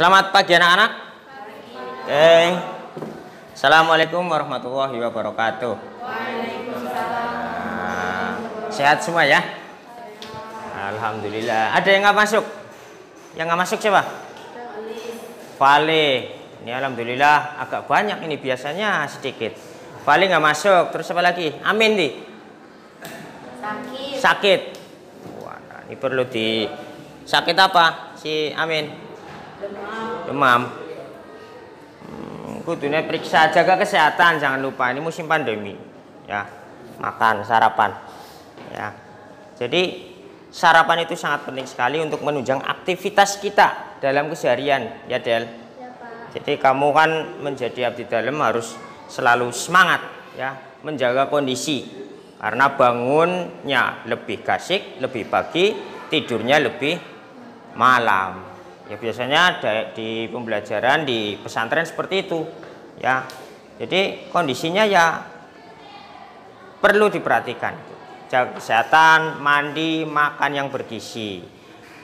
Selamat pagi anak-anak. Oke. Assalamualaikum warahmatullahi wabarakatuh. Sehat semua ya? Alhamdulillah. Ada yang nggak masuk? Yang nggak masuk siapa? Vale. Ini alhamdulillah agak banyak ini, biasanya sedikit. Vale nggak masuk. Terus apa lagi? Amin di. Sakit. Wah, ini perlu di. Sakit apa si Amin? Demam. Kudunya periksa, jaga kesehatan, jangan lupa ini musim pandemi ya. Makan, sarapan ya. Jadi sarapan itu sangat penting sekali untuk menunjang aktivitas kita dalam keseharian ya Del ya, Pak. Jadi kamu kan menjadi abdi dalam harus selalu semangat ya, menjaga kondisi karena bangunnya lebih gasik, lebih pagi, tidurnya lebih malam. Ya biasanya di pembelajaran di pesantren seperti itu ya. Jadi kondisinya ya perlu diperhatikan. Jaga kesehatan, mandi, makan yang bergizi.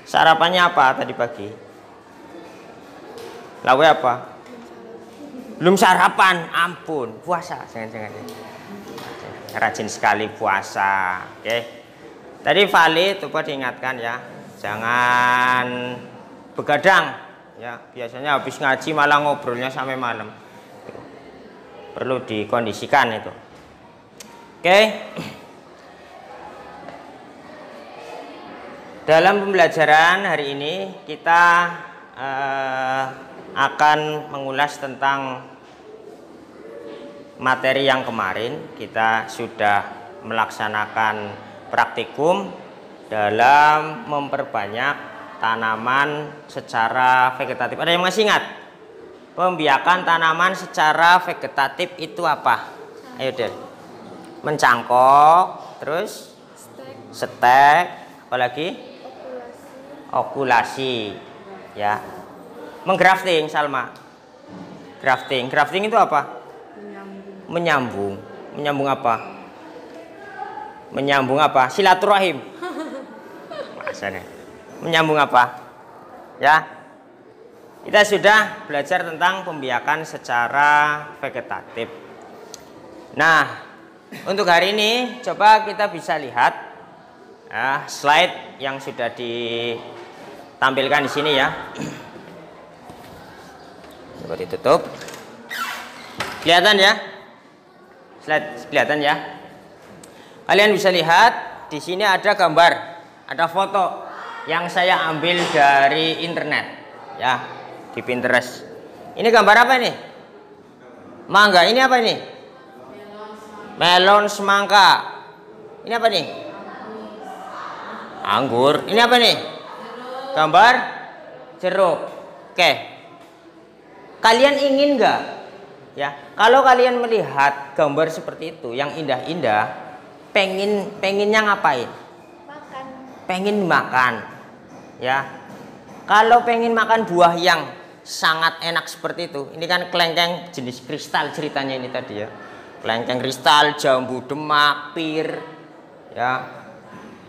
Sarapannya apa tadi pagi? Lawe apa? Belum sarapan, ampun. Puasa, jangan-jangan. Rajin sekali puasa. Oke. Tadi Vali coba diingatkan ya, jangan begadang ya, biasanya habis ngaji malah ngobrolnya sampai malam. Perlu dikondisikan itu. Oke. Dalam pembelajaran hari ini kita akan mengulas tentang materi yang kemarin. Kita sudah melaksanakan praktikum dalam memperbanyak tanaman secara vegetatif. Ada yang masih ingat? Pembiakan tanaman secara vegetatif itu apa? Ayo Del. Mencangkok, terus stek, apalagi? Okulasi. Ya. Menggrafting, Salma. Grafting. Grafting itu apa? Menyambung. Menyambung apa? Menyambung apa? Silaturahim. Masanya. Menyambung apa? Ya. Kita sudah belajar tentang pembiakan secara vegetatif. Nah, untuk hari ini coba kita bisa lihat slide yang sudah ditampilkan di sini ya. Coba ditutup. Kelihatan ya? Slide kelihatan ya? Kalian bisa lihat di sini ada gambar, ada foto yang saya ambil dari internet ya, di Pinterest. Ini gambar apa ini? Mangga. Ini apa ini? Melon semangka. Ini apa nih? Anggur. Ini apa nih? Gambar jeruk. Oke. Kalian ingin nggak ya, kalau kalian melihat gambar seperti itu yang indah-indah, pengennya ngapain? Makan. Pengen makan. Ya, kalau pengen makan buah yang sangat enak seperti itu, ini kan kelengkeng jenis kristal ceritanya ini tadi ya, kelengkeng kristal, jambu demak, pir, ya.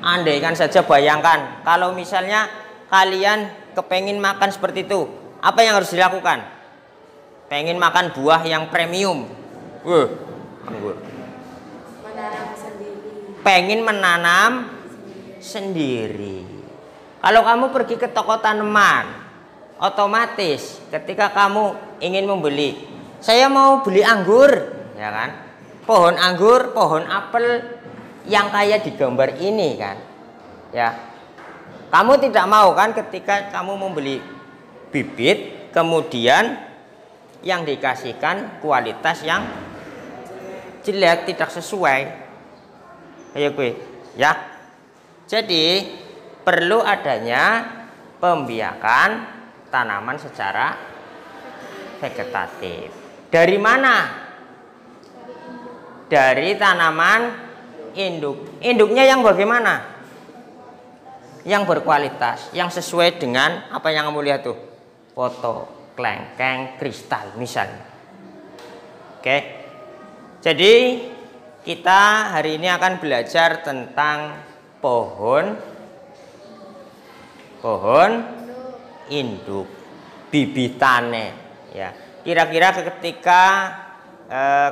Andai kan saja bayangkan kalau misalnya kalian kepengin makan seperti itu, apa yang harus dilakukan? Pengen makan buah yang premium, anggur. Menanam sendiri. Pengen menanam sendiri. Kalau kamu pergi ke toko tanaman, otomatis ketika kamu ingin membeli, saya mau beli anggur, ya kan? Pohon anggur, pohon apel yang kayak di gambar ini kan, ya. Kamu tidak mau kan ketika kamu membeli bibit, kemudian yang dikasihkan kualitas yang jelek, tidak sesuai. Ayo gue, ya. Jadi perlu adanya pembiakan tanaman secara vegetatif. Dari mana? Dari tanaman induk. Induknya yang bagaimana? Yang berkualitas, yang sesuai dengan apa yang kamu lihat tuh. Foto, kelengkeng, kristal misalnya. Oke. Jadi kita hari ini akan belajar tentang pohon induk bibitane, ya. Kira-kira ketika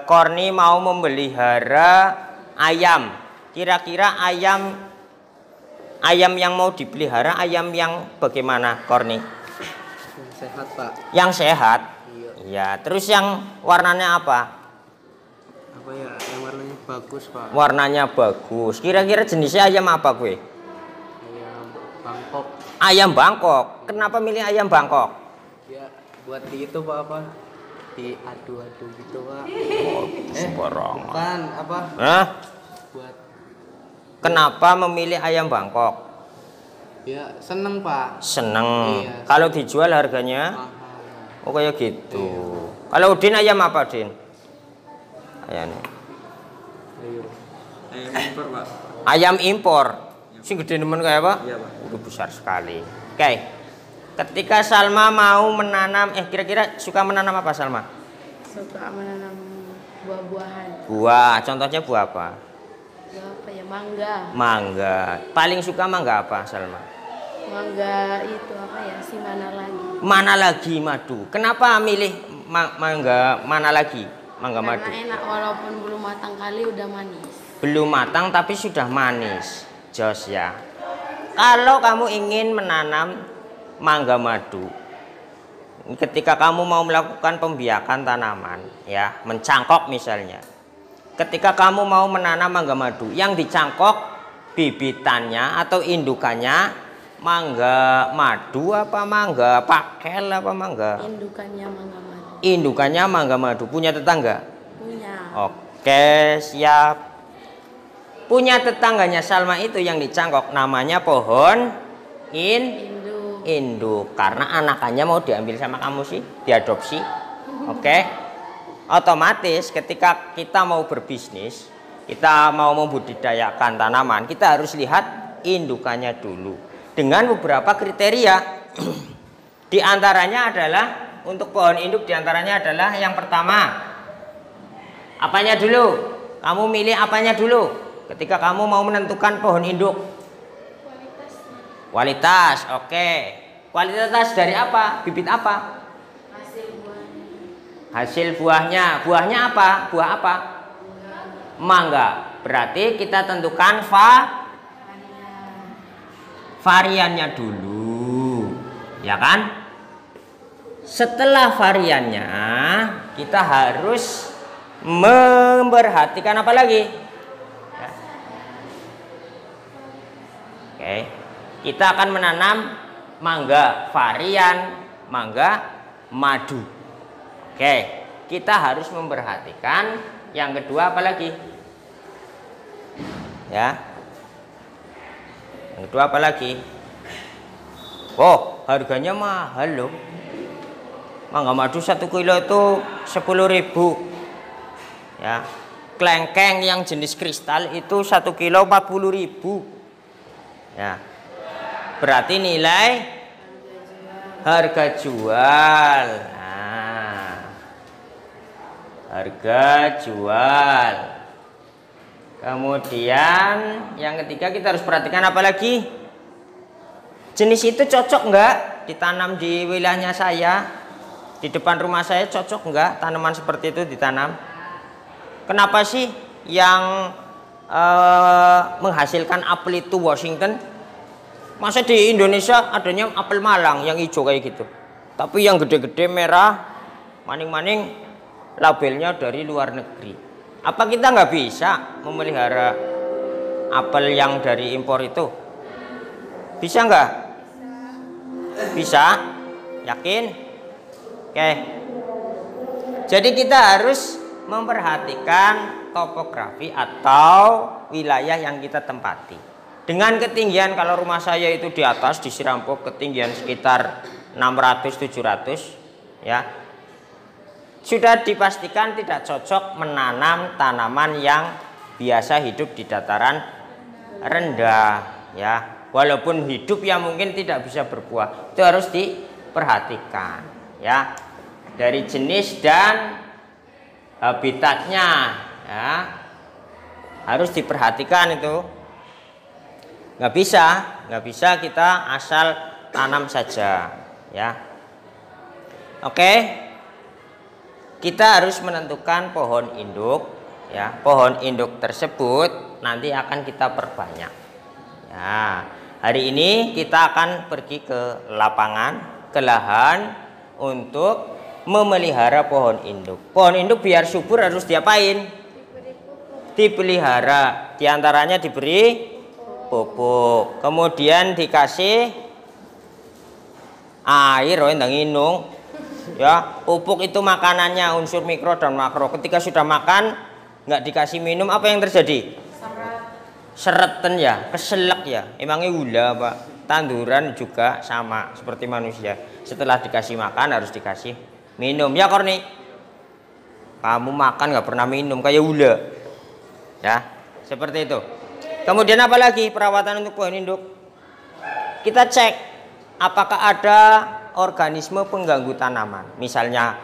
Korni mau memelihara ayam, kira-kira ayam yang mau dipelihara ayam yang bagaimana, Korni? Yang sehat, Pak. Yang sehat. Iya. Ya, terus yang warnanya apa? Apa ya? Yang warnanya bagus, Pak. Warnanya bagus. Kira-kira jenisnya ayam apa, gue? Ayam Bangkok. Ayam Bangkok. Kenapa milih ayam Bangkok? Ya, buat di itu, Pak, apa? Diadu-adu gitu, Pak. Sembarangan. Bukan, apa? Hah? Buat Kenapa memilih ayam Bangkok? ya seneng, Pak. Seneng. Iya. Kalau dijual harganya? Mahal. Oh, kayak gitu. Iya. Kalau Udin ayam apa, Din? Ayamnya. Ayo. Ayam impor, Pak. Ayam impor. Sing gede nemen kayak apa? Iya, Pak. Itu besar sekali. Oke. Ketika Salma mau menanam, kira-kira suka menanam apa Salma? Suka menanam buah-buahan. Buah. Contohnya buah apa? Buah apa ya? Mangga. Mangga. Paling suka mangga apa Salma? Mangga itu apa ya? Si mana lagi? Mana lagi madu. Kenapa milih mangga mana lagi? Mangga Karena madu. enak walaupun belum matang kali udah manis. Belum matang tapi sudah manis. Jos ya. Kalau kamu ingin menanam mangga madu, ketika kamu mau melakukan pembiakan tanaman, ya, mencangkok misalnya. Ketika kamu mau menanam mangga madu, yang dicangkok bibitannya atau indukannya mangga madu apa mangga pakel apa mangga? Indukannya mangga madu. Indukannya mangga madu. Punya tetangga? Punya. Oke, siap. Punya tetangganya Salma itu yang dicangkok namanya pohon induk. Karena anakannya mau diambil sama kamu sih, diadopsi. Oke. Otomatis ketika kita mau berbisnis, kita mau membudidayakan tanaman, kita harus lihat indukannya dulu dengan beberapa kriteria. Di antaranya adalah untuk pohon induk, di antaranya adalah yang pertama, apanya dulu? Kamu milih apanya dulu? Ketika kamu mau menentukan pohon induk. Kualitas, oke. Kualitas dari apa? Bibit apa? Hasil buahnya. Buahnya apa? Buah apa? Mangga. Berarti kita tentukan variannya dulu. Ya kan? Setelah variannya, kita harus memperhatikan apa lagi? Ya. Oke. Kita akan menanam mangga varian mangga madu. Oke, kita harus memperhatikan yang kedua apa lagi? Ya. Yang kedua apa lagi? Oh, harganya mahal loh. Mangga madu 1 kilo itu 10.000. Ya. Klengkeng yang jenis kristal itu 1 kilo 40.000. Ya. Berarti nilai harga jual. Harga jual. Kemudian yang ketiga kita harus perhatikan apa lagi? Jenis itu cocok enggak ditanam di wilayahnya saya? Di depan rumah saya cocok enggak tanaman seperti itu ditanam? Kenapa sih yang menghasilkan apel itu Washington? Masa di Indonesia adanya apel Malang yang hijau kayak gitu? Tapi yang gede-gede merah, maning-maning labelnya dari luar negeri. Apa kita nggak bisa memelihara apel yang dari impor itu? Bisa nggak? Bisa? Yakin? Oke. Jadi kita harus memperhatikan topografi atau wilayah yang kita tempati. Dengan ketinggian, kalau rumah saya itu di atas di Sirampok, ketinggian sekitar 600-700, ya. Sudah dipastikan tidak cocok menanam tanaman yang biasa hidup di dataran rendah, ya. Walaupun hidup ya mungkin tidak bisa berbuah. Itu harus diperhatikan, ya. Dari jenis dan habitatnya, ya. Harus diperhatikan itu. Nggak bisa kita asal tanam saja, ya. Oke. Kita harus menentukan pohon induk ya. Pohon induk tersebut nanti akan kita perbanyak. Ya, hari ini kita akan pergi ke lapangan, ke lahan untuk memelihara pohon induk. Pohon induk biar subur harus diapain? Dipelihara. Di antaranya diberi pupuk, kemudian dikasih air ndang inung. Ya, pupuk itu makanannya unsur mikro dan makro. Ketika sudah makan nggak dikasih minum, apa yang terjadi? Sereten ya, keselak ya. Emangnya gula Pak. Tanduran juga sama seperti manusia. Setelah dikasih makan harus dikasih minum. Ya Korni, kamu makan nggak pernah minum kayak gula. Ya, seperti itu. Kemudian apa lagi perawatan untuk pohon induk? Kita cek apakah ada organisme pengganggu tanaman. Misalnya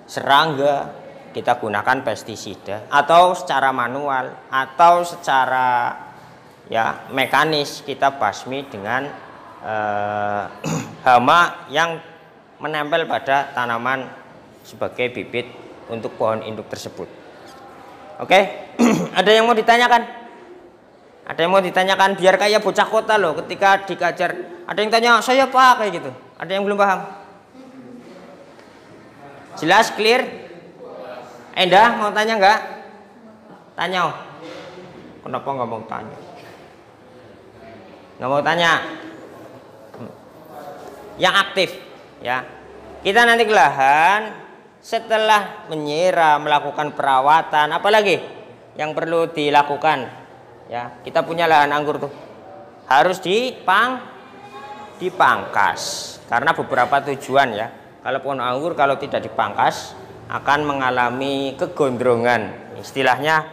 serangga, kita gunakan pestisida atau secara manual atau secara ya mekanis kita basmi dengan hama yang menempel pada tanaman sebagai bibit untuk pohon induk tersebut. Oke, ada yang mau ditanyakan? Ada yang mau ditanyakan biar kayak bocah kota loh ketika dikajar. Ada yang tanya, saya Pak, kayak gitu. Ada yang belum paham? Jelas, clear? Endah mau tanya nggak? Tanya. Kenapa nggak mau tanya? Nggak mau tanya? Yang aktif, ya. Kita nanti ke lahan setelah menyiram, melakukan perawatan, apalagi yang perlu dilakukan. Ya, kita punya lahan anggur tuh harus dipangkas karena beberapa tujuan ya. Kalau pohon anggur kalau tidak dipangkas akan mengalami kegondrongan, istilahnya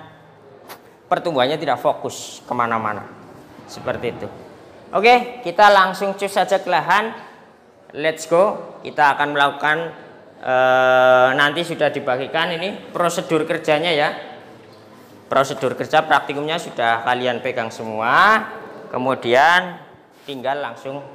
pertumbuhannya tidak fokus kemana-mana seperti itu. Oke, kita langsung cus saja ke lahan. Let's go. Kita akan melakukan nanti sudah dibagikan ini prosedur kerjanya ya. Prosedur kerja praktikumnya sudah kalian pegang semua, kemudian tinggal langsung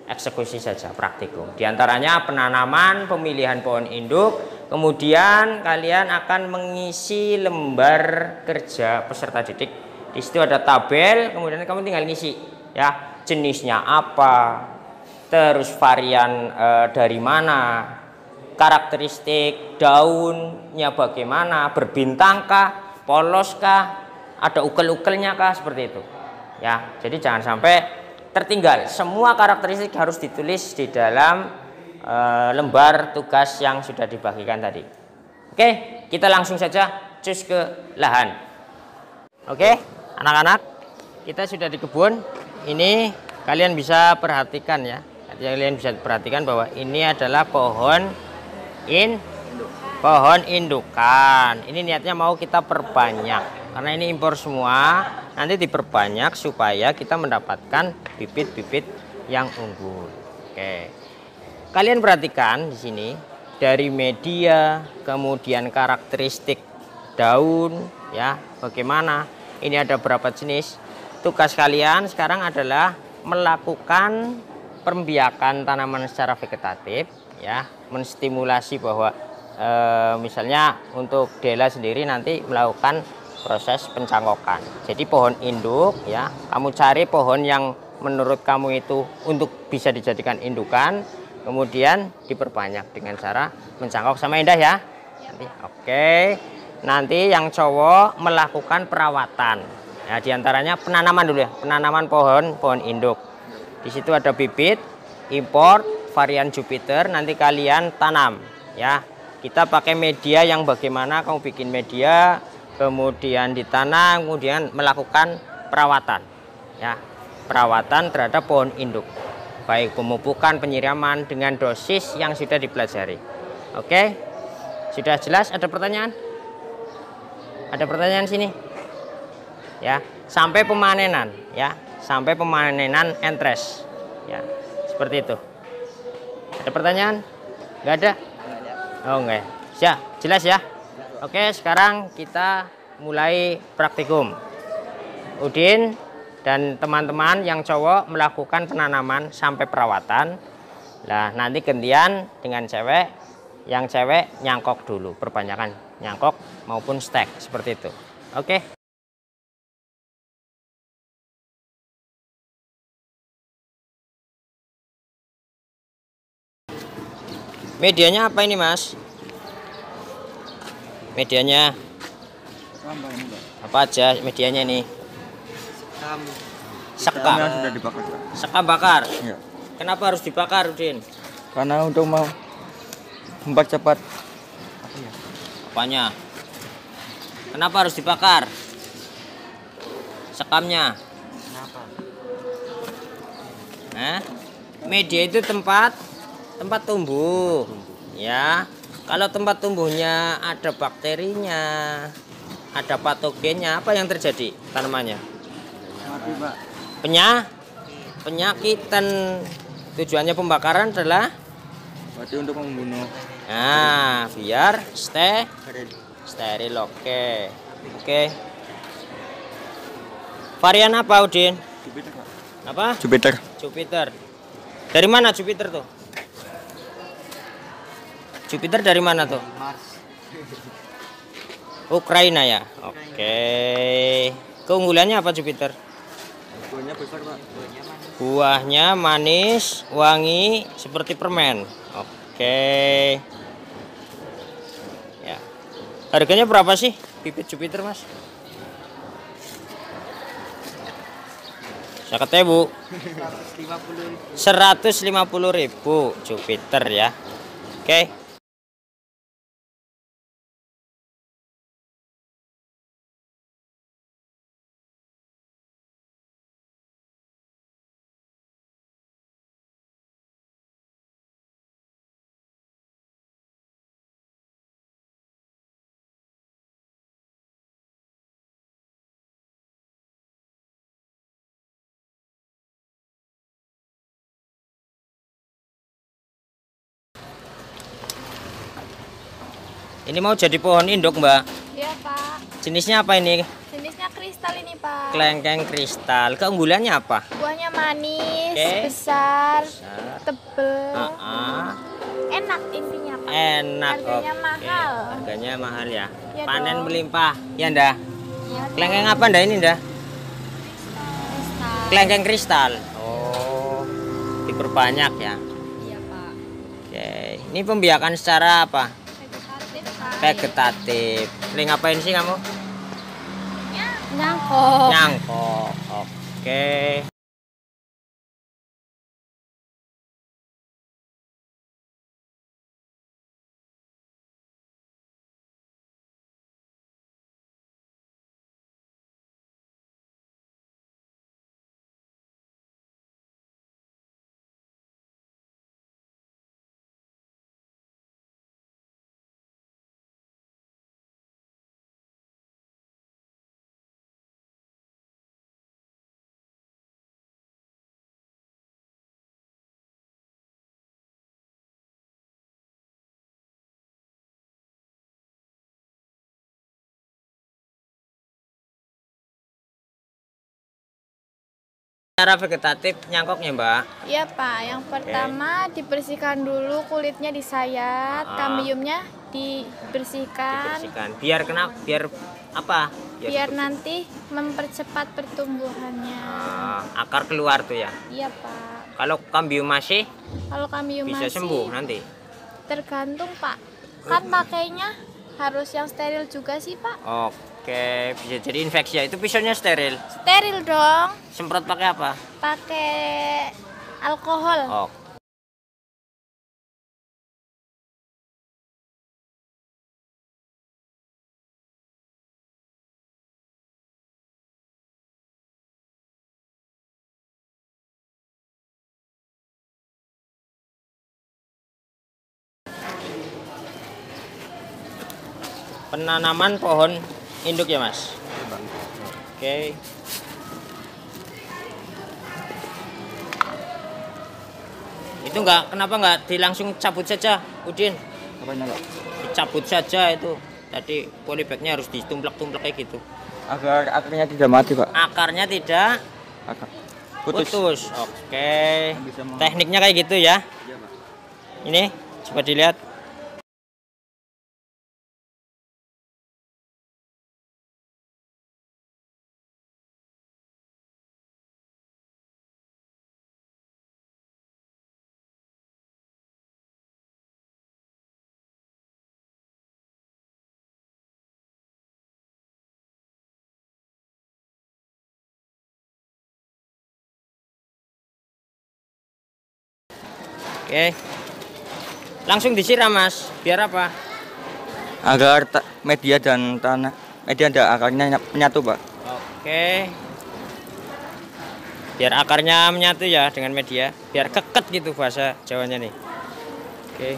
eksekusi saja praktikum. Di antaranya penanaman, pemilihan pohon induk, kemudian kalian akan mengisi lembar kerja peserta didik. Di situ ada tabel, kemudian kamu tinggal ngisi ya, jenisnya apa, terus varian dari mana, karakteristik daunnya bagaimana, berbintangkah, poloskah, ada ukel-ukelnya kah, seperti itu ya. Jadi jangan sampai tertinggal, semua karakteristik harus ditulis di dalam lembar tugas yang sudah dibagikan tadi. Oke, kita langsung saja cus ke lahan. Oke, anak-anak, kita sudah di kebun. Ini kalian bisa perhatikan ya, kalian bisa perhatikan bahwa ini adalah pohon indukan. Ini niatnya mau kita perbanyak karena ini impor semua, nanti diperbanyak supaya kita mendapatkan bibit-bibit yang unggul. Oke, kalian perhatikan di sini dari media, kemudian karakteristik daun ya, bagaimana, ini ada berapa jenis. Tugas kalian sekarang adalah melakukan pembiakan tanaman secara vegetatif ya, menstimulasi bahwa misalnya untuk Dela sendiri nanti melakukan proses pencangkokan. Jadi pohon induk ya, kamu cari pohon yang menurut kamu itu untuk bisa dijadikan indukan, kemudian diperbanyak dengan cara mencangkok sama Indah ya. Nanti oke. Nanti yang cowok melakukan perawatan. Ya, diantaranya penanaman dulu ya, penanaman pohon induk. Di situ ada bibit import varian Jupiter, nanti kalian tanam ya. Kita pakai media yang bagaimana kamu bikin media, kemudian ditanam, kemudian melakukan perawatan ya, perawatan terhadap pohon induk, baik pemupukan, penyiraman dengan dosis yang sudah dipelajari. Oke, sudah jelas? Ada pertanyaan? Ada pertanyaan sini ya, sampai pemanenan ya, sampai pemanenan entres ya, seperti itu. Ada pertanyaan? Nggak ada? Oh enggak ya, jelas ya. Oke, sekarang kita mulai praktikum. Udin dan teman-teman yang cowok melakukan penanaman sampai perawatan. Nah, nanti gantian dengan cewek Yang cewek nyangkok dulu, perbanyakan nyangkok maupun stek seperti itu. Oke. Medianya apa ini, Mas? Medianya apa aja medianya ini? Sekam. Yang sudah dibakar, Pak. Sekam bakar. Ya. Kenapa harus dibakar, Udin? Karena untuk mempercepat Apanya? Kenapa harus dibakar? Sekamnya. Kenapa? Nah, media itu tempat tumbuh. Ya. Kalau tempat tumbuhnya ada bakterinya, ada patogennya, apa yang terjadi tanamannya? Mati, Pak. Penyakitan. Tujuannya pembakaran adalah Berarti untuk membunuh. nah, biar steril. Oke. Varian apa, Udin? Jupiter, Pak. Apa? Jupiter. Dari mana Jupiter tuh? Jupiter dari mana tuh? Mars. Ukraina ya. Oke. Keunggulannya apa Jupiter? Buahnya besar, Pak. Buahnya manis, wangi seperti permen. Oke. Ya. Harganya berapa sih bibit Jupiter, Mas? Saya kata Bu. 150.000 Jupiter ya. Oke. Ini mau jadi pohon induk, Mbak. Iya, Pak. Jenisnya apa ini? Jenisnya kristal ini, Pak. Kelengkeng kristal. Keunggulannya apa? Buahnya manis, Oke. besar, Besar. tebel. Ah, Enak intinya, Pak. enak. Harganya Oke. mahal. Harganya mahal ya. Ya Panen dong. melimpah. Ya, Ndah. Iya, Kelengkeng apa, Ndah, ini, Ndah? kristal. Kelengkeng kristal. Oh, diperbanyak ya. Iya, Pak. Oke. Ini pembiakan secara apa? Vegetatif, Pak. Vegetatif. Ini ngapain sih kamu? Nyangkok. Nyangkok. Oke. Cara vegetatif nyangkoknya, Mbak. Iya, Pak. Yang pertama dibersihkan dulu kulitnya, disayat, kambiumnya dibersihkan Dibersihkan. Biar apa? biar nanti mempercepat pertumbuhannya. Akar keluar tuh ya. Iya, Pak. Kalau kambium masih Kalau kambium bisa masih sembuh nanti. tergantung, Pak. Kan pakainya harus yang steril juga sih, Pak. Oke, bisa jadi infeksi ya. Itu pisaunya steril. Steril dong. Semprot pakai apa? Pakai alkohol. Oh. Penanaman pohon induk ya, Mas. Oke. Itu kenapa nggak langsung cabut saja, Udin? Apanya, Pak? Dicabut saja itu. Tadi polybagnya harus ditumplak-tumplak kayak gitu. Agar akarnya tidak mati, Pak. Akarnya tidak Akar. putus. Oke. Bisa Tekniknya kayak gitu ya. Iya, Pak. Ini coba dilihat. Oke. Langsung disiram, Mas. Biar apa? Agar media dan akarnya menyatu, Pak. Oke. Biar akarnya menyatu ya dengan media. Biar keket gitu bahasa Jawanya nih. Oke.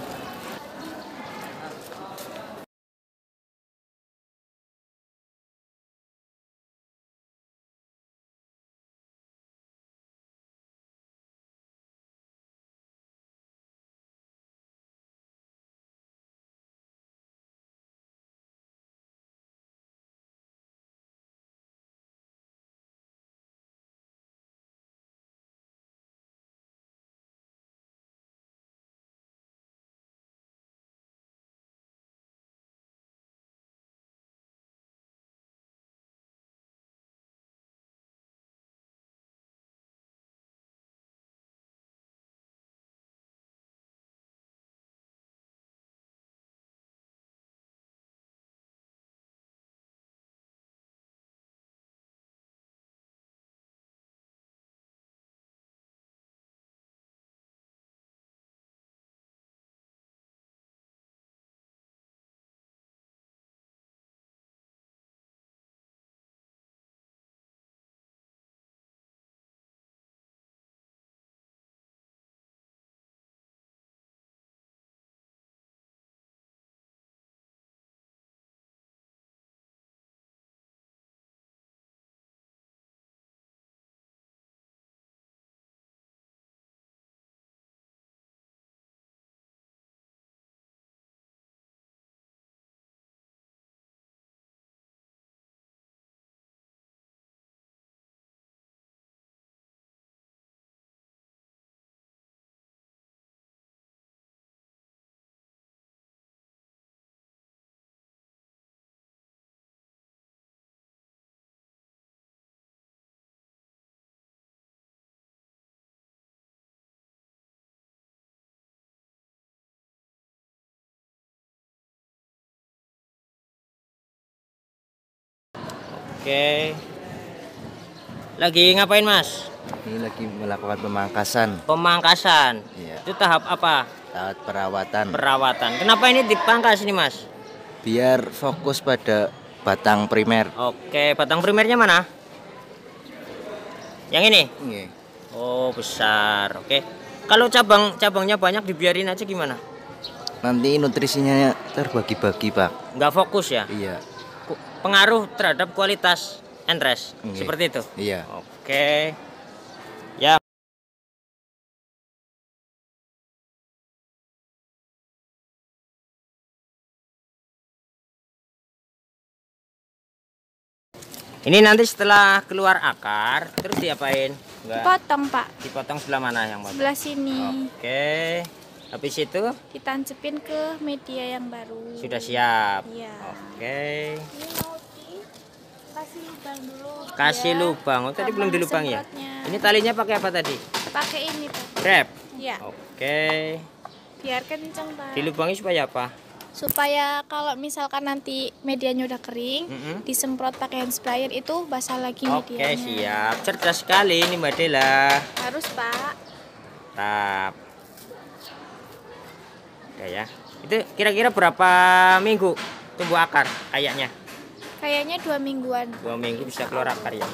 Oke. Lagi ngapain, Mas? Ini lagi melakukan pemangkasan. Pemangkasan. Iya. Itu tahap apa? Saat perawatan. Perawatan. Kenapa ini dipangkas ini, Mas? Biar fokus pada batang primer. Oke, batang primernya mana? Yang ini? Iya. Oh, besar. Oke. Kalau cabangnya banyak dibiarin aja gimana? Nanti nutrisinya terbagi-bagi, Pak. Nggak fokus ya? Iya. Pengaruh terhadap kualitas entres. Iya. Seperti itu? Iya. Oke. Ya. Ini nanti setelah keluar akar, terus diapain? Enggak. Dipotong, Pak. Dipotong sebelah mana yang mau? Sebelah sini. Oke. Habis itu Ditancepin ke media yang baru. sudah siap. Iya. Oke. Ini mau kasih lubang dulu. Kasih ya. lubang. Oh, tadi belum Gampang dilubang ya? semprotnya. Ini talinya pakai apa tadi? Pakai ini, Pak. Wrap. Iya. Oke. Biar kenceng, Pak. Dilubangi supaya apa? Supaya kalau misalkan nanti medianya udah kering, disemprot pakai hand sprayer itu basah lagi Oke, medianya. siap. Cerdas sekali ini Mbak Dela. Harus, Pak. Tap. Udah ya. Itu kira-kira berapa minggu tumbuh akar kayaknya? Kayaknya 2 mingguan. 2 minggu bisa keluar akar ya.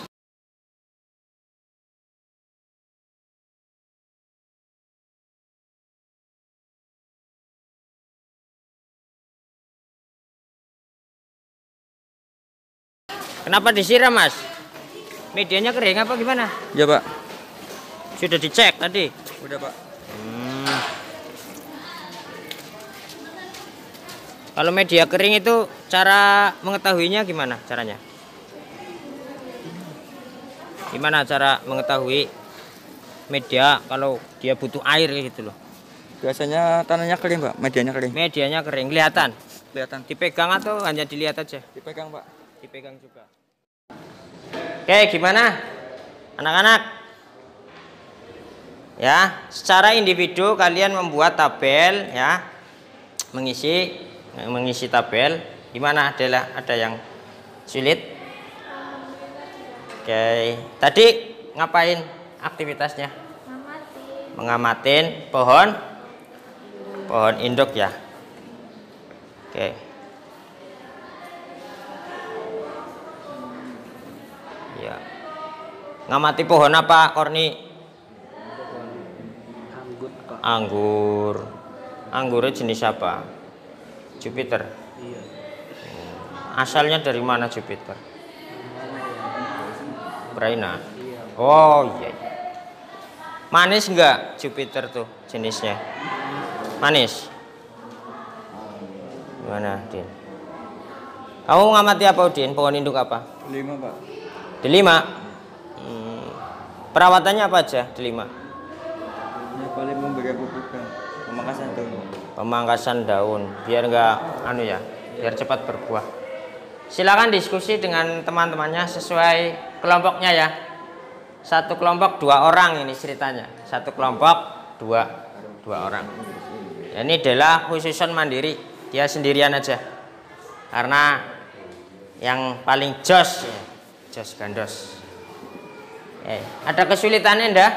Kenapa disiram, Mas? Medianya kering apa gimana? Ya, Pak. Sudah dicek tadi. Udah, Pak. Kalau media kering itu cara mengetahuinya gimana caranya? Gimana cara mengetahui media kalau dia butuh air gitu loh? Biasanya tanahnya kering, Pak. Medianya kering. Medianya kering, kelihatan. Kelihatan. Dipegang atau hanya dilihat aja? Dipegang, Pak. Dipegang juga. Oke, gimana anak-anak? Ya, secara individu kalian membuat tabel ya, mengisi tabel. Gimana adalah ada yang sulit? Oke, tadi ngapain aktivitasnya? Mengamatin pohon Pohon induk ya. Oke. Ya. Ngamati pohon apa, Korni? Anggut Pak. Anggur. Anggurnya jenis apa? Jupiter. Iya. Asalnya dari mana Jupiter? Ukraina. Iya. Oh iya. Manis enggak Jupiter tuh jenisnya? Manis. Gimana, Din? Kamu ngamati apa, Udin? Pohon induk apa? Delima, Pak. Delima. Perawatannya apa aja delima? Yang paling memberi pupukan, pemangkasan daun. Pemangkasan daun, biar enggak biar cepat berbuah. Silakan diskusi dengan teman-temannya sesuai kelompoknya ya. Satu kelompok 2 orang ini ceritanya. Satu kelompok dua orang. Ya, ini adalah khususan mandiri, dia sendirian aja. Karena yang paling jos gandos. Ada kesulitannya enggak?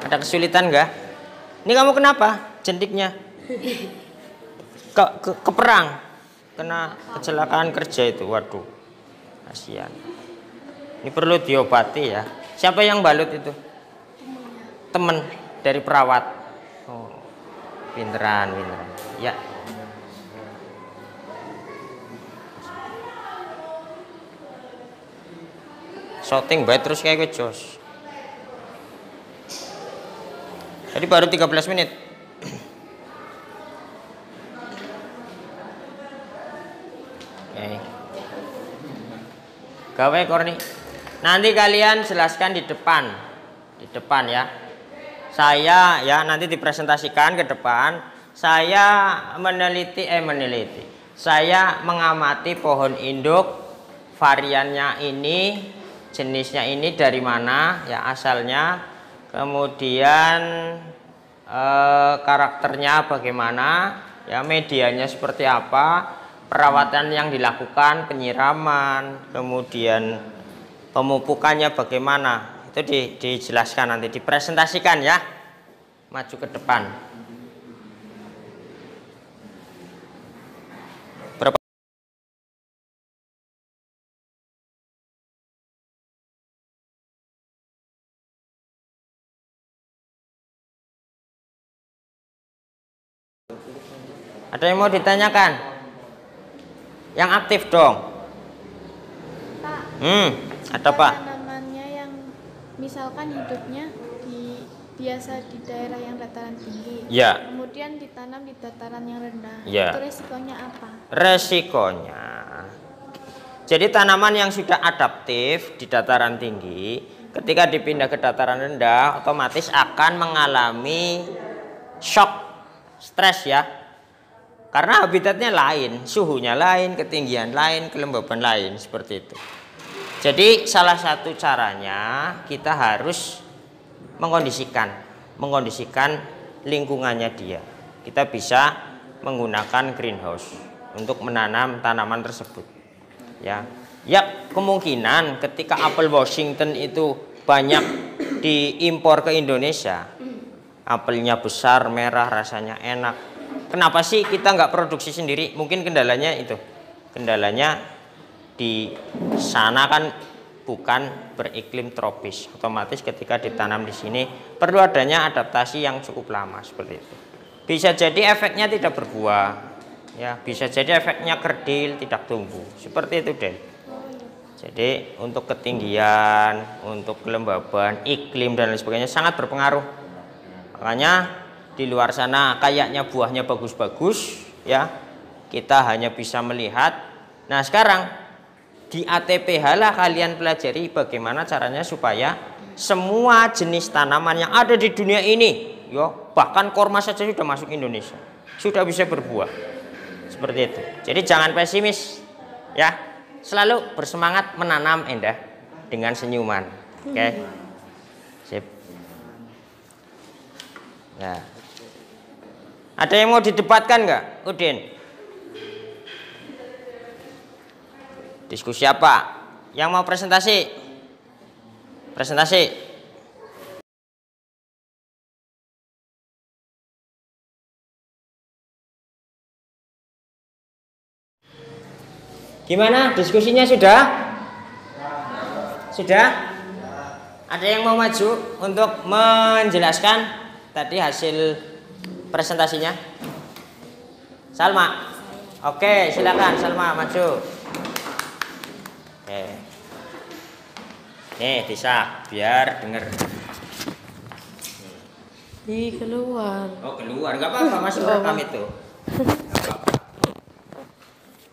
Ada kesulitan enggak? Ini kamu kenapa? Jendiknya ke perang, kena kecelakaan kerja itu. Waduh, kasihan. Ini perlu diobati ya. Siapa yang balut itu? Temen dari perawat. Oh, pinteran. Ya. Shooting baik terus kayak jos. Jadi baru 13 menit. Oke. Gawe Korni. Nanti kalian jelaskan di depan ya. Saya ya nanti dipresentasikan ke depan. Saya meneliti. Saya mengamati pohon induk, variannya ini, jenisnya ini dari mana ya asalnya, kemudian karakternya bagaimana, ya medianya seperti apa, perawatan yang dilakukan, penyiraman, kemudian pemupukannya bagaimana, itu dijelaskan nanti, dipresentasikan ya, maju ke depan. Berapa? Ada yang mau ditanyakan? Yang aktif dong. Pak, ada Pak. tanamannya yang misalkan hidupnya biasa di daerah yang dataran tinggi, Ya. kemudian ditanam di dataran yang rendah, Ya. itu resikonya apa? Resikonya, jadi tanaman yang sudah adaptif di dataran tinggi, ketika dipindah ke dataran rendah, otomatis akan mengalami shock, stres ya. Karena habitatnya lain, suhunya lain, ketinggian lain, kelembaban lain, seperti itu. Jadi salah satu caranya kita harus mengkondisikan lingkungannya dia. Kita bisa menggunakan greenhouse untuk menanam tanaman tersebut. Ya, kemungkinan ketika apel Washington itu banyak diimpor ke Indonesia, apelnya besar, merah, rasanya enak. Kenapa sih kita nggak produksi sendiri? Mungkin kendalanya itu. Kendalanya di sana kan bukan beriklim tropis. Otomatis ketika ditanam di sini perlu adanya adaptasi yang cukup lama seperti itu. Bisa jadi efeknya tidak berbuah. Ya, bisa jadi efeknya kerdil, tidak tumbuh. Seperti itu, Den. Jadi untuk ketinggian, untuk kelembaban, iklim dan lain sebagainya sangat berpengaruh. Makanya di luar sana kayaknya buahnya bagus-bagus, ya. Kita hanya bisa melihat. Nah, sekarang di ATPH lah kalian pelajari bagaimana caranya supaya semua jenis tanaman yang ada di dunia ini, bahkan korma saja sudah masuk Indonesia, sudah bisa berbuah. Seperti itu. Jadi jangan pesimis, ya. Selalu bersemangat menanam Endah dengan senyuman. Oke. Sip. Nah. Ada yang mau didebatkan nggak, Udin? Diskusi apa? Yang mau presentasi? Presentasi. Gimana? Diskusinya sudah? Sudah? Ada yang mau maju untuk menjelaskan tadi hasil presentasinya? Salma. Oke, silakan Salma maju. Oke. Nih, bisa biar denger. Di keluar. Oh, keluar. Enggak apa-apa, masih rekam itu.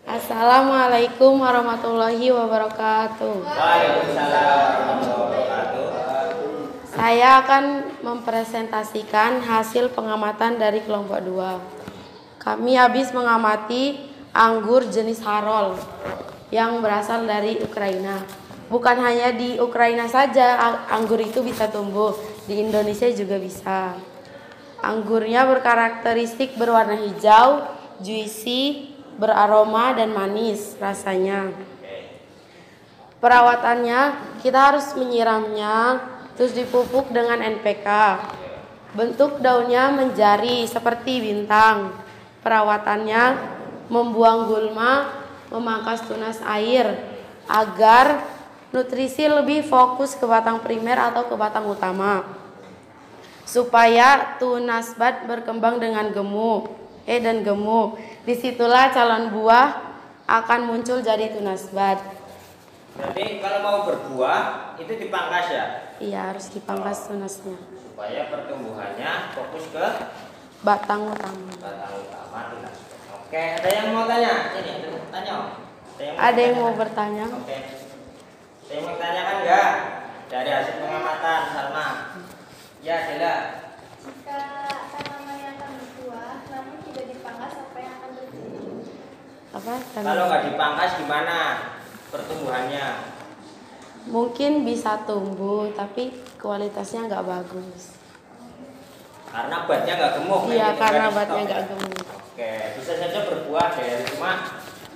Assalamualaikum warahmatullahi wabarakatuh. Waalaikumsalam warahmatullahi wabarakatuh. Saya akan mempresentasikan hasil pengamatan dari kelompok 2. Kami habis mengamati anggur jenis Harol yang berasal dari Ukraina. Bukan hanya di Ukraina saja anggur itu bisa tumbuh, di Indonesia juga bisa. Anggurnya berkarakteristik berwarna hijau, juicy, beraroma dan manis rasanya. Perawatannya kita harus menyiramnya, terus dipupuk dengan NPK. Bentuk daunnya menjari seperti bintang. Perawatannya membuang gulma, memangkas tunas air agar nutrisi lebih fokus ke batang primer atau ke batang utama, supaya tunas bat berkembang dengan gemuk. Disitulah calon buah akan muncul jadi tunas bat. Berarti kalau mau berbuah itu dipangkas ya? Iya, harus dipangkas tunasnya Supaya pertumbuhannya fokus ke batang utama. batang utama tunas. Oke, ada yang mau tanya? Ini tanya. Ada yang mau bertanya? Oke. Ada yang mau tanyakan enggak? Dari hasil pengamatan Salma. Ya, Dela. Jika tanamannya akan berbuah namun tidak dipangkas, apa yang akan terjadi? Apa? Kalau nggak dipangkas gimana pertumbuhannya? Mungkin bisa tumbuh tapi kualitasnya nggak bagus. Karena batnya nggak gemuk. Iya, gitu, karena nggak batnya di-stok. nggak gemuk. Oke, bisa saja berbuah dari cuma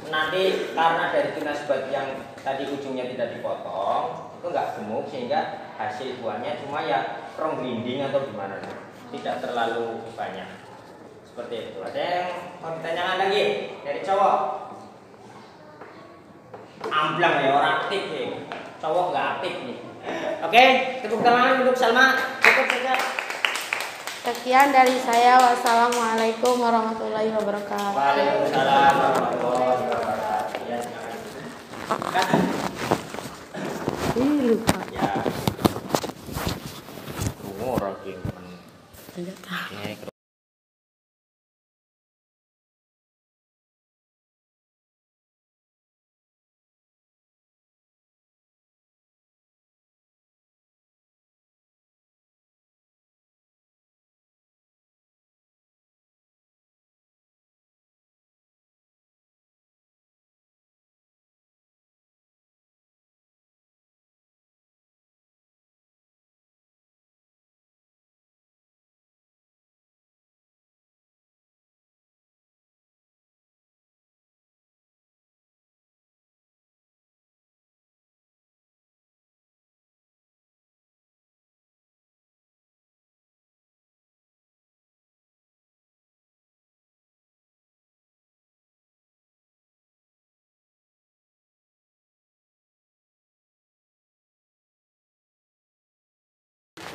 nanti karena dari tunas bat yang tadi ujungnya tidak dipotong itu nggak gemuk sehingga hasil buahnya cuma ya rong grinding atau gimana, tidak terlalu banyak. Seperti itu. Ada yang mau ditanyakan lagi dari cowok? Amblang ya, orang aktif nih. Cowok nggak aktif nih. Oke, tepuk tangan untuk Salma. Cukup saja. Sekian dari saya. Wassalamualaikum warahmatullahi wabarakatuh. Waalaikumsalam warahmatullahi wabarakatuh. Ya, kan? Lupa. Ya. Orang yang Enggak tahu.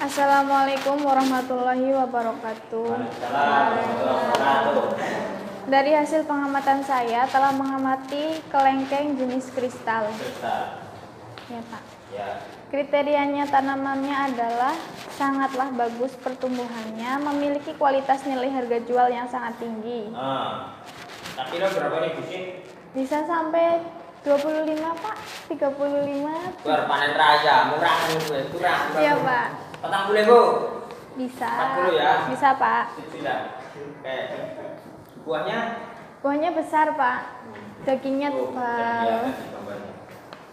Assalamualaikum warahmatullahi wabarakatuh. Waalaikumsalam. Dari hasil pengamatan saya telah mengamati kelengkeng jenis kristal. Ya, Pak. Ya. Kriterianya tanamannya adalah sangatlah bagus pertumbuhannya, memiliki kualitas nilai harga jual yang sangat tinggi. Tapi lo berapa nih bucin? Bisa sampai 25, Pak. 35. Berpanen raya, murah gue, kurang. Iya, Pak. Petang boleh bu? Bisa. 40 ya? Bisa, Pak. Tidak. Oke. Buahnya? Buahnya besar, Pak. Dagingnya Oh, tebal.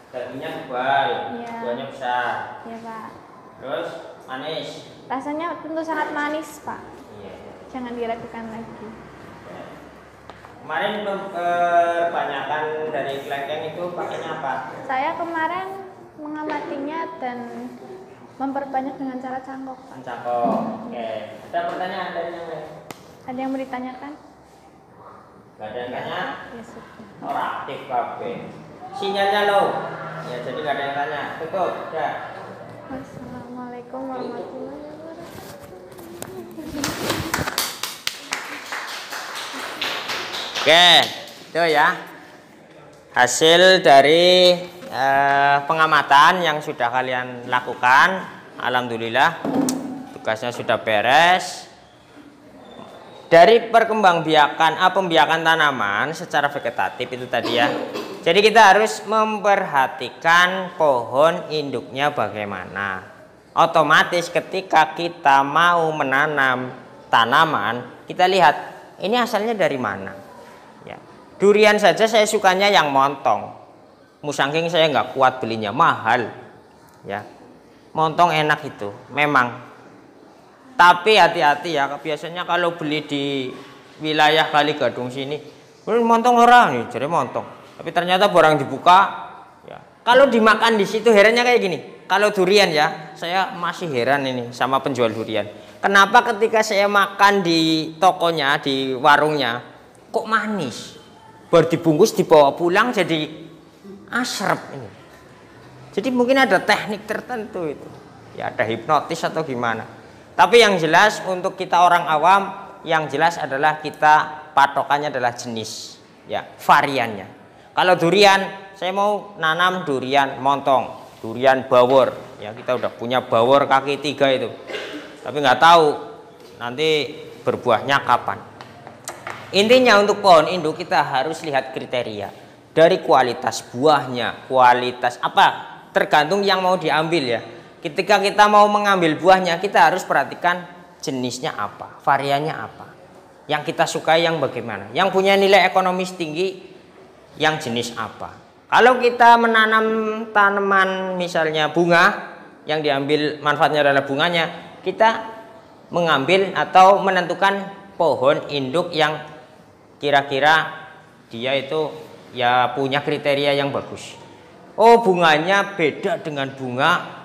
dagingnya tebal. Iya. Buahnya besar. Iya, Pak. Terus manis. Rasanya tentu sangat manis, Pak. Iya. Jangan diragukan lagi. Kemarin kebanyakan dari kelengkeng itu pakainya apa? Saya kemarin mengamatinya dan memperbanyak dengan cara cangkok, Pak. Cangkok. Oke. Ada pertanyaan dari yang lain? Ada yang mau ditanyakan? Gak ada yang tanya? Ya, sudah. Orang aktif kabeh. Sinyalnya low. Ya jadi gak ada yang tanya. Tutup. Udah. Wassalamualaikum warahmatullahi wabarakatuh. Oke, itu ya hasil dari pengamatan yang sudah kalian lakukan. Alhamdulillah tugasnya sudah beres. Dari pembiakan tanaman secara vegetatif itu tadi ya. Jadi kita harus memperhatikan pohon induknya bagaimana. Otomatis ketika kita mau menanam tanaman, kita lihat ini asalnya dari mana. Ya. Durian saja saya sukanya yang montong. Musangking saya nggak kuat belinya, mahal. Ya. Montong enak itu, memang. Tapi hati-hati ya, biasanya kalau beli di wilayah Kali Gadung sini, montong orang nih, jadi montong. Tapi ternyata barang dibuka, ya. Kalau dimakan di situ herannya kayak gini. Kalau durian ya, saya masih heran ini sama penjual durian. Kenapa ketika saya makan di tokonya, di warungnya, kok manis? Baru dibungkus dibawa pulang jadi asrep ini. Jadi mungkin ada teknik tertentu itu. Ya ada hipnotis atau gimana. Tapi yang jelas untuk kita orang awam, yang jelas adalah kita patokannya adalah jenis, ya variannya. Kalau durian, saya mau nanam durian montong, durian bawor, ya kita udah punya bawor kaki 3 itu. Tapi nggak tahu nanti berbuahnya kapan. Intinya untuk pohon induk kita harus lihat kriteria dari kualitas buahnya, kualitas apa tergantung yang mau diambil ya. Ketika kita mau mengambil buahnya, kita harus perhatikan jenisnya apa, variannya apa, yang kita sukai yang bagaimana, yang punya nilai ekonomis tinggi, yang jenis apa. Kalau kita menanam tanaman misalnya bunga, yang diambil manfaatnya adalah bunganya, kita mengambil atau menentukan pohon induk yang kira-kira dia itu ya punya kriteria yang bagus. Oh bunganya beda dengan bunga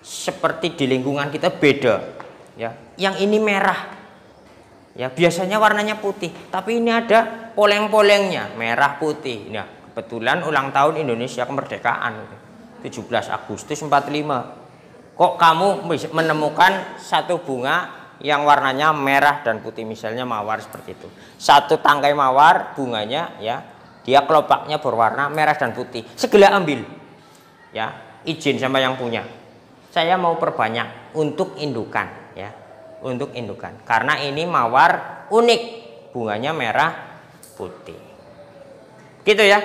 seperti di lingkungan kita beda ya, yang ini merah ya, biasanya warnanya putih tapi ini ada poleng-polengnya merah putih. Nah kebetulan ulang tahun Indonesia kemerdekaan 17 Agustus 45, kok kamu menemukan satu bunga yang warnanya merah dan putih, misalnya mawar seperti itu, satu tangkai mawar bunganya ya dia kelopaknya berwarna merah dan putih, segera ambil ya, izin sama yang punya, saya mau perbanyak untuk indukan ya, untuk indukan karena ini mawar unik bunganya merah putih gitu ya.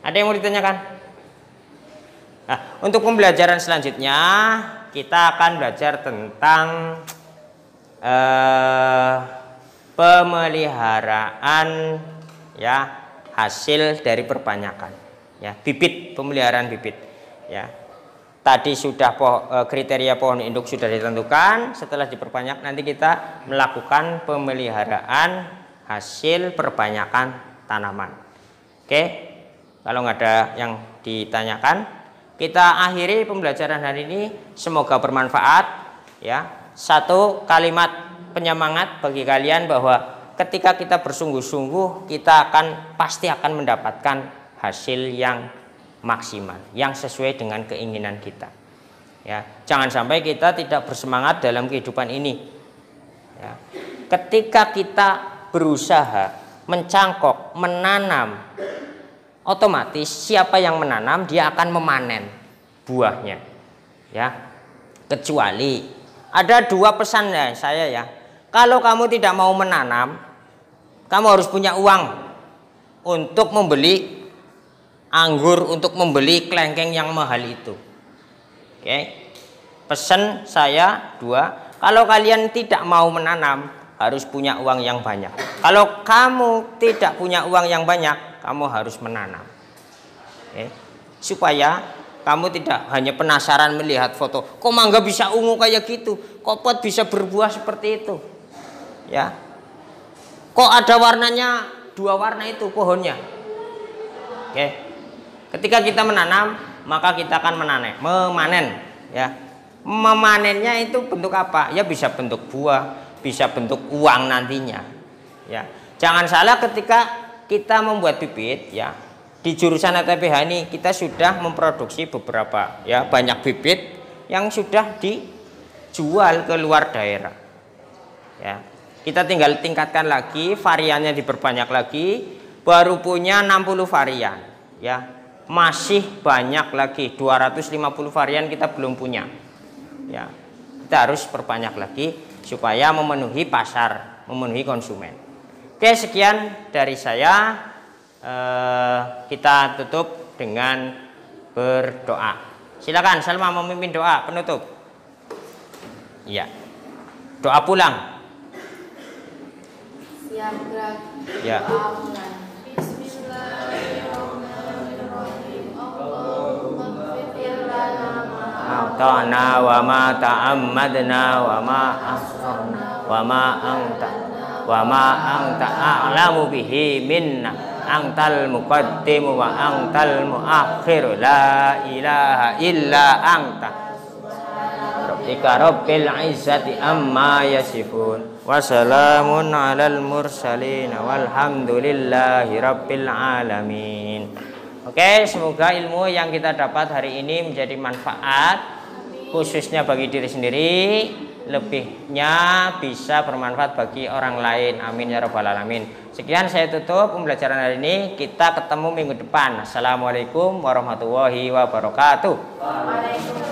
Ada yang mau ditanyakan? Nah, untuk pembelajaran selanjutnya kita akan belajar tentang pemeliharaan ya hasil dari perbanyakan ya, bibit, pemeliharaan bibit ya. Tadi sudah kriteria pohon induk sudah ditentukan. Setelah diperbanyak nanti kita melakukan pemeliharaan hasil perbanyakan tanaman. Oke, kalau nggak ada yang ditanyakan, kita akhiri pembelajaran hari ini. Semoga bermanfaat ya. Satu kalimat penyemangat bagi kalian bahwa ketika kita bersungguh-sungguh, kita pasti akan mendapatkan hasil yang maksimal, yang sesuai dengan keinginan kita ya. Jangan sampai kita tidak bersemangat dalam kehidupan ini ya. Ketika kita berusaha mencangkok, menanam, otomatis siapa yang menanam dia akan memanen buahnya ya. Kecuali ada dua pesan ya saya ya, kalau kamu tidak mau menanam, kamu harus punya uang untuk membeli anggur, untuk membeli kelengkeng yang mahal itu. Oke, pesan saya dua, kalau kalian tidak mau menanam harus punya uang yang banyak. Kalau kamu tidak punya uang yang banyak, kamu harus menanam. Oke, supaya kamu tidak hanya penasaran melihat foto, kok mangga bisa ungu kayak gitu, kok pot bisa berbuah seperti itu ya, kok ada warnanya dua warna itu pohonnya. Oke, ketika kita menanam maka kita akan memanen ya. Memanennya itu bentuk apa ya, bisa bentuk buah, bisa bentuk uang nantinya ya. Jangan salah ketika kita membuat bibit ya, di jurusan ATPH ini kita sudah memproduksi beberapa ya, banyak bibit yang sudah dijual ke luar daerah. Ya. Kita tinggal tingkatkan lagi, variannya diperbanyak lagi, baru punya 60 varian ya. Masih banyak lagi 250 varian kita belum punya. Ya. Kita harus perbanyak lagi supaya memenuhi pasar, memenuhi konsumen. Oke, sekian dari saya. Kita tutup dengan berdoa. Silakan Salma memimpin doa penutup. Iya. Doa pulang. Siap gerak. Ya. Doa pulang. Bismillahirrahmanirrahim. Allahumma ighfir lana A'tana wa ma ta'ammadna wa ma asrarna wa ma anta a'lamu bihi minna. Antal muqaddimu wa antal muakhir, la ilaha illa anta. Rabbika rabbil izzati amma yasifun wa salamun alal mursalin walhamdulillahi rabbil alamin. Oke, semoga ilmu yang kita dapat hari ini menjadi manfaat khususnya bagi diri sendiri, lebihnya bisa bermanfaat bagi orang lain. Amin ya rabbal alamin. Sekian saya tutup pembelajaran hari ini. Kita ketemu minggu depan. Assalamualaikum warahmatullahi wabarakatuh. Waalaikumsalam.